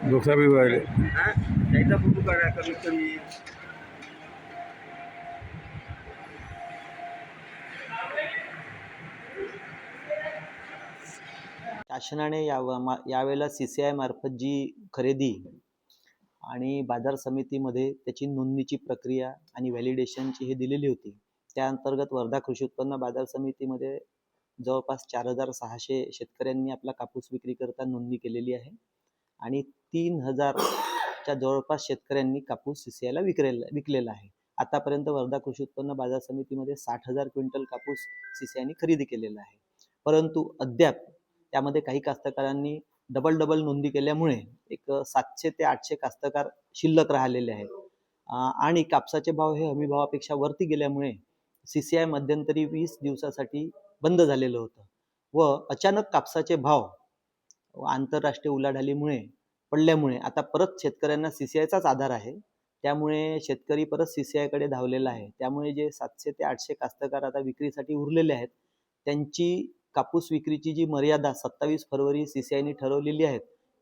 डोसा भी वाले फोटो काढा कमीत कमी. शासनाने यावेळेला CCI मार्फत जी खरेदी आणि बाजार समितीमध्ये त्याची नोंदणीची प्रक्रिया आणि व्हॅलिडेशनची हे दिलेली होती. त्या अंतर्गत वर्धा कृषी उत्पन्न बाजार समितीमध्ये जवळपास 4600 शेतकऱ्यांनी आपला कापूस विक्रीकरता नोंदणी केलेली आहे आणि 3000च्या जवळपास शेतकऱ्यांनी कापूस CCIला विकलेला आहे. आतापर्यंत वर्धा कृषी उत्पन्न बाजार समितीमध्ये 60,000 क्विंटल कापूस CCIने खरेदी केलेला आहे. परंतु अद्याप त्यामध्ये काही कास्तकारांनी डबल नोंदी केल्यामुळे एक 700 ते 800 कास्तकार शिल्लक राहिलेले आहेत आणि कापसाचे भाव हे हमी भावापेक्षा वरती गेल्यामुळे CCI मध्यंतरी 20 दिवसासाठी बंद झालेलं होतं व अचानक कापसाचे भाव आंतरराष्ट्रीय उलाढालीमुळे पडल्यामुळे आता परत शेतकऱ्यांना CCIचाच आधार आहे. त्यामुळे शेतकरी परत CCIकडे धावलेला आहे. त्यामुळे जे 700 ते 800 कास्तकार आता विक्रीसाठी उरलेले आहेत त्यांची कापूस विक्रीची जी मर्यादा 27 फरवरी CCIने ठरवलेली आहे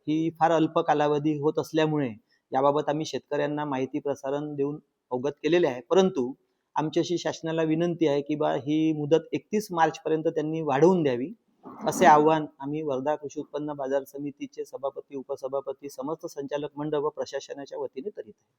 ही फार अल्प कालावधी होत असल्यामुळे याबाबत आम्ही शेतकऱ्यांना माहिती प्रसारण देऊन अवगत केलेले आहे. परंतु आमची अशी शासनाला विनंती आहे की ही मुदत 31 मार्चपर्यंत त्यांनी वाढवून द्यावी असे आवाहन आम्ही वर्धा कृषी उत्पन्न बाजार समितीचे सभापती, उपसभापती, समस्त संचालक मंडळ व प्रशासनाच्या वतीने करीत आहे.